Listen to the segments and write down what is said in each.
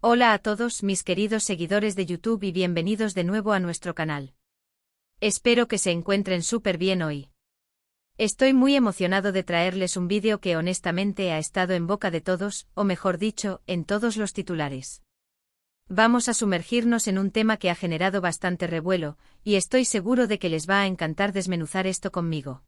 Hola a todos mis queridos seguidores de YouTube y bienvenidos de nuevo a nuestro canal. Espero que se encuentren súper bien hoy. Estoy muy emocionado de traerles un vídeo que honestamente ha estado en boca de todos, o mejor dicho, en todos los titulares. Vamos a sumergirnos en un tema que ha generado bastante revuelo, y estoy seguro de que les va a encantar desmenuzar esto conmigo.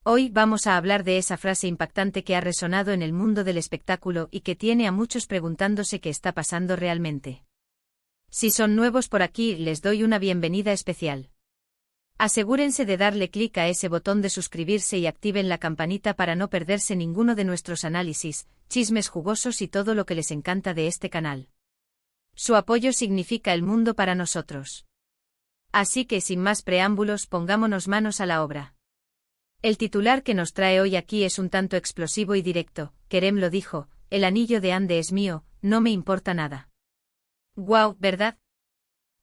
Hoy vamos a hablar de esa frase impactante que ha resonado en el mundo del espectáculo y que tiene a muchos preguntándose qué está pasando realmente. Si son nuevos por aquí, les doy una bienvenida especial. Asegúrense de darle clic a ese botón de suscribirse y activen la campanita para no perderse ninguno de nuestros análisis, chismes jugosos y todo lo que les encanta de este canal. Su apoyo significa el mundo para nosotros. Así que sin más preámbulos, pongámonos manos a la obra. El titular que nos trae hoy aquí es un tanto explosivo y directo. Kerem lo dijo: el anillo de Anne es mío, no me importa nada. Guau, ¿verdad?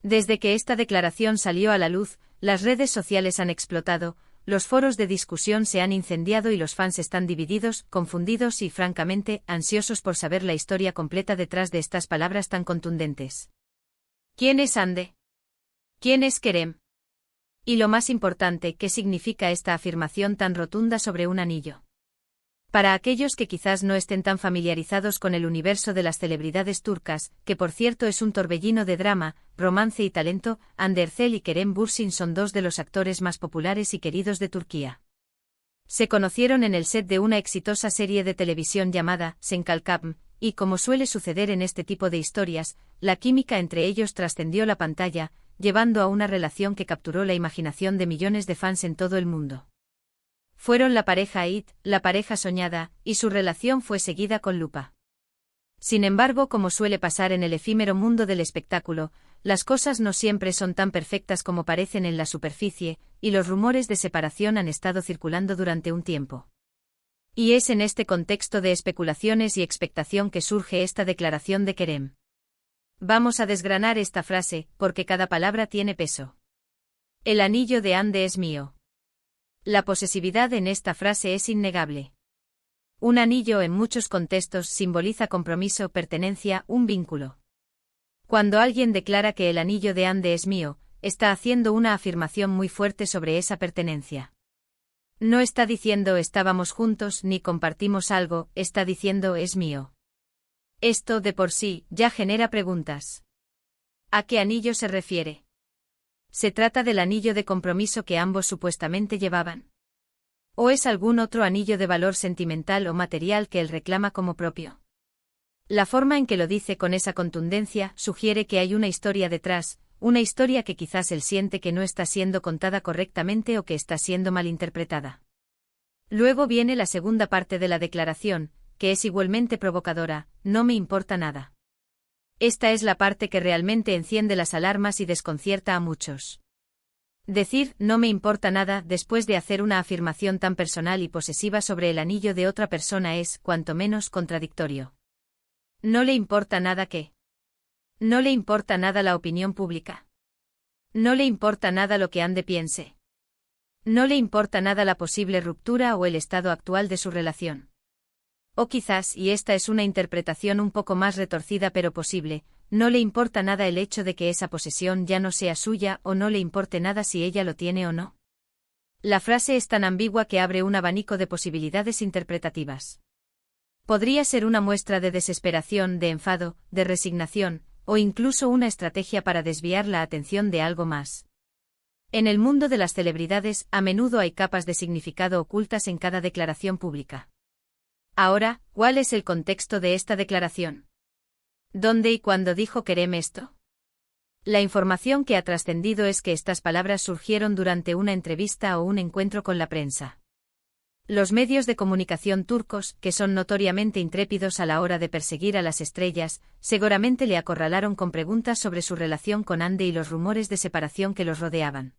Desde que esta declaración salió a la luz, las redes sociales han explotado, los foros de discusión se han incendiado y los fans están divididos, confundidos y, francamente, ansiosos por saber la historia completa detrás de estas palabras tan contundentes. ¿Quién es Anne? ¿Quién es Kerem? Y lo más importante, ¿qué significa esta afirmación tan rotunda sobre un anillo? Para aquellos que quizás no estén tan familiarizados con el universo de las celebridades turcas, que por cierto es un torbellino de drama, romance y talento, Hande Erçel y Kerem Bürsin son dos de los actores más populares y queridos de Turquía. Se conocieron en el set de una exitosa serie de televisión llamada Senkalkapm, y como suele suceder en este tipo de historias, la química entre ellos trascendió la pantalla, llevando a una relación que capturó la imaginación de millones de fans en todo el mundo. Fueron la pareja It, la pareja soñada, y su relación fue seguida con lupa. Sin embargo, como suele pasar en el efímero mundo del espectáculo, las cosas no siempre son tan perfectas como parecen en la superficie, y los rumores de separación han estado circulando durante un tiempo. Y es en este contexto de especulaciones y expectación que surge esta declaración de Kerem. Vamos a desgranar esta frase, porque cada palabra tiene peso. El anillo de Anne es mío. La posesividad en esta frase es innegable. Un anillo en muchos contextos simboliza compromiso, pertenencia, un vínculo. Cuando alguien declara que el anillo de Anne es mío, está haciendo una afirmación muy fuerte sobre esa pertenencia. No está diciendo estábamos juntos ni compartimos algo, está diciendo es mío. Esto, de por sí, ya genera preguntas. ¿A qué anillo se refiere? ¿Se trata del anillo de compromiso que ambos supuestamente llevaban? ¿O es algún otro anillo de valor sentimental o material que él reclama como propio? La forma en que lo dice con esa contundencia sugiere que hay una historia detrás, una historia que quizás él siente que no está siendo contada correctamente o que está siendo malinterpretada. Luego viene la segunda parte de la declaración, que es igualmente provocadora: no me importa nada. Esta es la parte que realmente enciende las alarmas y desconcierta a muchos. Decir no me importa nada después de hacer una afirmación tan personal y posesiva sobre el anillo de otra persona es, cuanto menos, contradictorio. ¿No le importa nada qué? ¿No le importa nada la opinión pública? ¿No le importa nada lo que Anne piense? ¿No le importa nada la posible ruptura o el estado actual de su relación? O quizás, y esta es una interpretación un poco más retorcida pero posible, no le importa nada el hecho de que esa posesión ya no sea suya o no le importe nada si ella lo tiene o no. La frase es tan ambigua que abre un abanico de posibilidades interpretativas. Podría ser una muestra de desesperación, de enfado, de resignación, o incluso una estrategia para desviar la atención de algo más. En el mundo de las celebridades, a menudo hay capas de significado ocultas en cada declaración pública. Ahora, ¿cuál es el contexto de esta declaración? ¿Dónde y cuándo dijo Kerem esto? La información que ha trascendido es que estas palabras surgieron durante una entrevista o un encuentro con la prensa. Los medios de comunicación turcos, que son notoriamente intrépidos a la hora de perseguir a las estrellas, seguramente le acorralaron con preguntas sobre su relación con Hande y los rumores de separación que los rodeaban.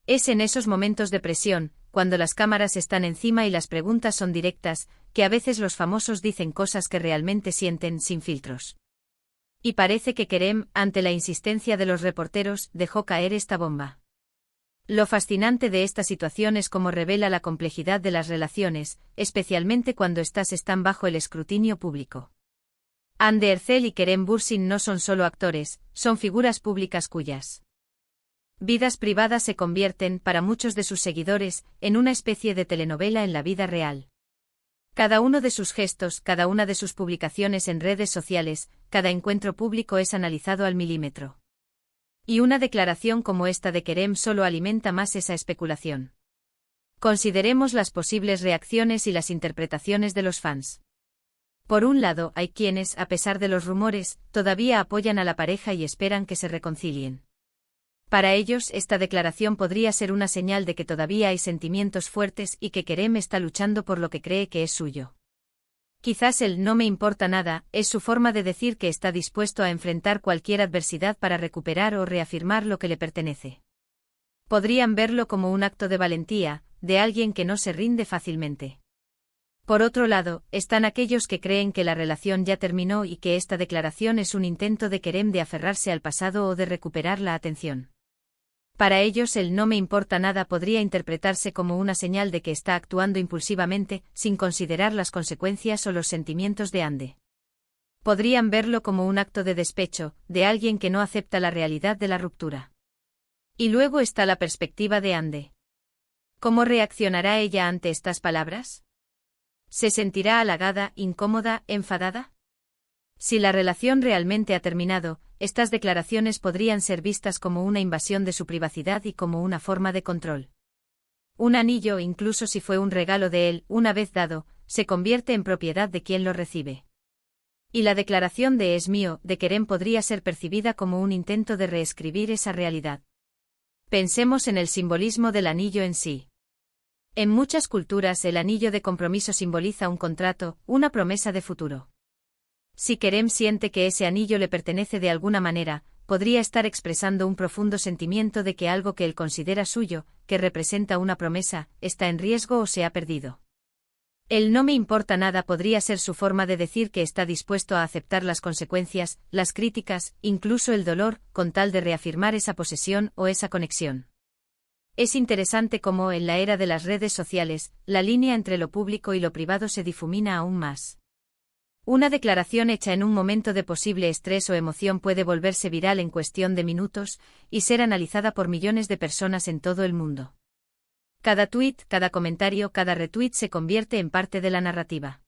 Es en esos momentos de presión, cuando las cámaras están encima y las preguntas son directas, que a veces los famosos dicen cosas que realmente sienten, sin filtros. Y parece que Kerem, ante la insistencia de los reporteros, dejó caer esta bomba. Lo fascinante de esta situación es cómo revela la complejidad de las relaciones, especialmente cuando éstas están bajo el escrutinio público. Hande Erçel y Kerem Bürsin no son solo actores, son figuras públicas cuyas vidas privadas se convierten, para muchos de sus seguidores, en una especie de telenovela en la vida real. Cada uno de sus gestos, cada una de sus publicaciones en redes sociales, cada encuentro público es analizado al milímetro. Y una declaración como esta de Kerem solo alimenta más esa especulación. Consideremos las posibles reacciones y las interpretaciones de los fans. Por un lado, hay quienes, a pesar de los rumores, todavía apoyan a la pareja y esperan que se reconcilien. Para ellos, esta declaración podría ser una señal de que todavía hay sentimientos fuertes y que Kerem está luchando por lo que cree que es suyo. Quizás el "no me importa nada" es su forma de decir que está dispuesto a enfrentar cualquier adversidad para recuperar o reafirmar lo que le pertenece. Podrían verlo como un acto de valentía, de alguien que no se rinde fácilmente. Por otro lado, están aquellos que creen que la relación ya terminó y que esta declaración es un intento de Kerem de aferrarse al pasado o de recuperar la atención. Para ellos el "no me importa nada" podría interpretarse como una señal de que está actuando impulsivamente, sin considerar las consecuencias o los sentimientos de Hande. Podrían verlo como un acto de despecho, de alguien que no acepta la realidad de la ruptura. Y luego está la perspectiva de Hande. ¿Cómo reaccionará ella ante estas palabras? ¿Se sentirá halagada, incómoda, enfadada? Si la relación realmente ha terminado, estas declaraciones podrían ser vistas como una invasión de su privacidad y como una forma de control. Un anillo, incluso si fue un regalo de él, una vez dado, se convierte en propiedad de quien lo recibe. Y la declaración de "es mío" de Kerem podría ser percibida como un intento de reescribir esa realidad. Pensemos en el simbolismo del anillo en sí. En muchas culturas el anillo de compromiso simboliza un contrato, una promesa de futuro. Si Kerem siente que ese anillo le pertenece de alguna manera, podría estar expresando un profundo sentimiento de que algo que él considera suyo, que representa una promesa, está en riesgo o se ha perdido. El "no me importa nada" podría ser su forma de decir que está dispuesto a aceptar las consecuencias, las críticas, incluso el dolor, con tal de reafirmar esa posesión o esa conexión. Es interesante cómo, en la era de las redes sociales, la línea entre lo público y lo privado se difumina aún más. Una declaración hecha en un momento de posible estrés o emoción puede volverse viral en cuestión de minutos y ser analizada por millones de personas en todo el mundo. Cada tuit, cada comentario, cada retweet se convierte en parte de la narrativa.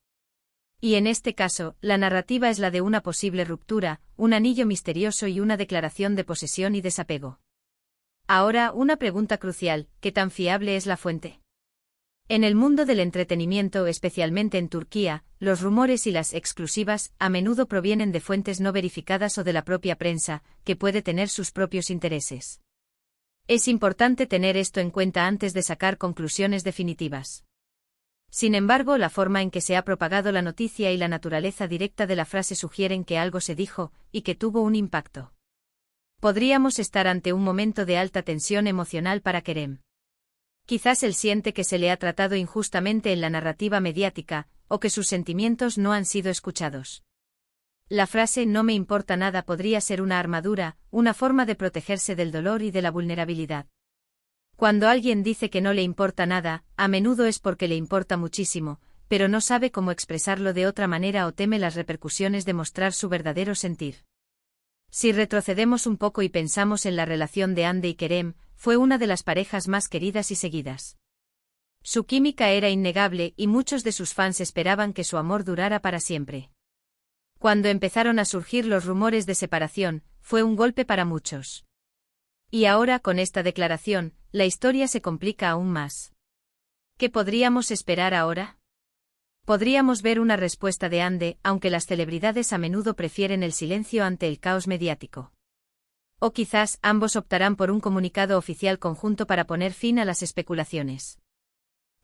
Y en este caso, la narrativa es la de una posible ruptura, un anillo misterioso y una declaración de posesión y desapego. Ahora, una pregunta crucial: ¿qué tan fiable es la fuente? En el mundo del entretenimiento, especialmente en Turquía, los rumores y las exclusivas a menudo provienen de fuentes no verificadas o de la propia prensa, que puede tener sus propios intereses. Es importante tener esto en cuenta antes de sacar conclusiones definitivas. Sin embargo, la forma en que se ha propagado la noticia y la naturaleza directa de la frase sugieren que algo se dijo, y que tuvo un impacto. Podríamos estar ante un momento de alta tensión emocional para Kerem. Quizás él siente que se le ha tratado injustamente en la narrativa mediática, o que sus sentimientos no han sido escuchados. La frase "no me importa nada" podría ser una armadura, una forma de protegerse del dolor y de la vulnerabilidad. Cuando alguien dice que no le importa nada, a menudo es porque le importa muchísimo, pero no sabe cómo expresarlo de otra manera o teme las repercusiones de mostrar su verdadero sentir. Si retrocedemos un poco y pensamos en la relación de Hande y Kerem, fue una de las parejas más queridas y seguidas. Su química era innegable y muchos de sus fans esperaban que su amor durara para siempre. Cuando empezaron a surgir los rumores de separación, fue un golpe para muchos. Y ahora, con esta declaración, la historia se complica aún más. ¿Qué podríamos esperar ahora? Podríamos ver una respuesta de Hande, aunque las celebridades a menudo prefieren el silencio ante el caos mediático. O quizás ambos optarán por un comunicado oficial conjunto para poner fin a las especulaciones.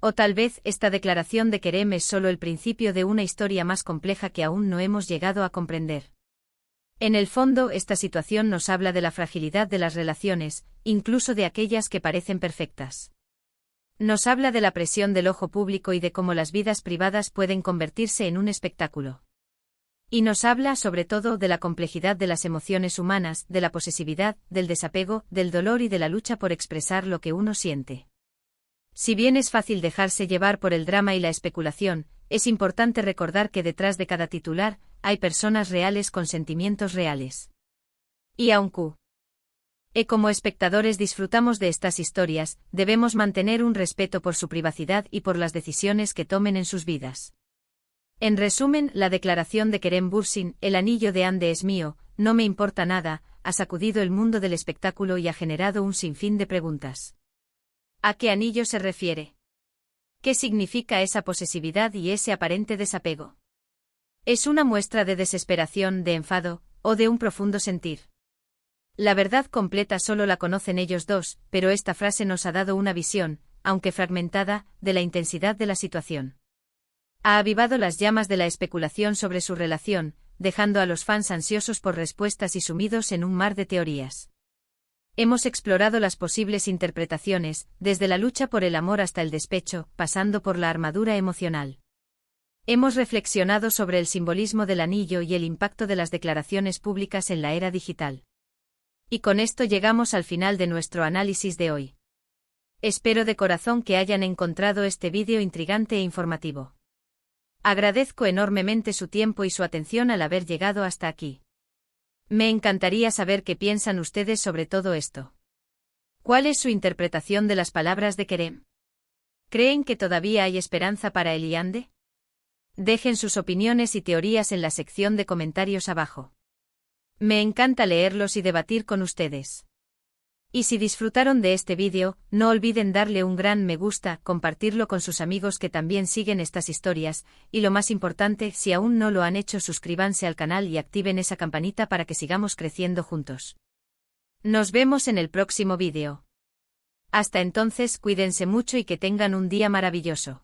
O tal vez esta declaración de Kerem es solo el principio de una historia más compleja que aún no hemos llegado a comprender. En el fondo, esta situación nos habla de la fragilidad de las relaciones, incluso de aquellas que parecen perfectas. Nos habla de la presión del ojo público y de cómo las vidas privadas pueden convertirse en un espectáculo. Y nos habla, sobre todo, de la complejidad de las emociones humanas, de la posesividad, del desapego, del dolor y de la lucha por expresar lo que uno siente. Si bien es fácil dejarse llevar por el drama y la especulación, es importante recordar que detrás de cada titular, hay personas reales con sentimientos reales. Y aunque como espectadores disfrutamos de estas historias, debemos mantener un respeto por su privacidad y por las decisiones que tomen en sus vidas. En resumen, la declaración de Kerem Bürsin, el anillo de Ande es mío, no me importa nada, ha sacudido el mundo del espectáculo y ha generado un sinfín de preguntas. ¿A qué anillo se refiere? ¿Qué significa esa posesividad y ese aparente desapego? ¿Es una muestra de desesperación, de enfado, o de un profundo sentir? La verdad completa solo la conocen ellos dos, pero esta frase nos ha dado una visión, aunque fragmentada, de la intensidad de la situación. Ha avivado las llamas de la especulación sobre su relación, dejando a los fans ansiosos por respuestas y sumidos en un mar de teorías. Hemos explorado las posibles interpretaciones, desde la lucha por el amor hasta el despecho, pasando por la armadura emocional. Hemos reflexionado sobre el simbolismo del anillo y el impacto de las declaraciones públicas en la era digital. Y con esto llegamos al final de nuestro análisis de hoy. Espero de corazón que hayan encontrado este vídeo intrigante e informativo. Agradezco enormemente su tiempo y su atención al haber llegado hasta aquí. Me encantaría saber qué piensan ustedes sobre todo esto. ¿Cuál es su interpretación de las palabras de Kerem? ¿Creen que todavía hay esperanza para él y Ande? Dejen sus opiniones y teorías en la sección de comentarios abajo. Me encanta leerlos y debatir con ustedes. Y si disfrutaron de este vídeo, no olviden darle un gran me gusta, compartirlo con sus amigos que también siguen estas historias, y lo más importante, si aún no lo han hecho, suscríbanse al canal y activen esa campanita para que sigamos creciendo juntos. Nos vemos en el próximo vídeo. Hasta entonces, cuídense mucho y que tengan un día maravilloso.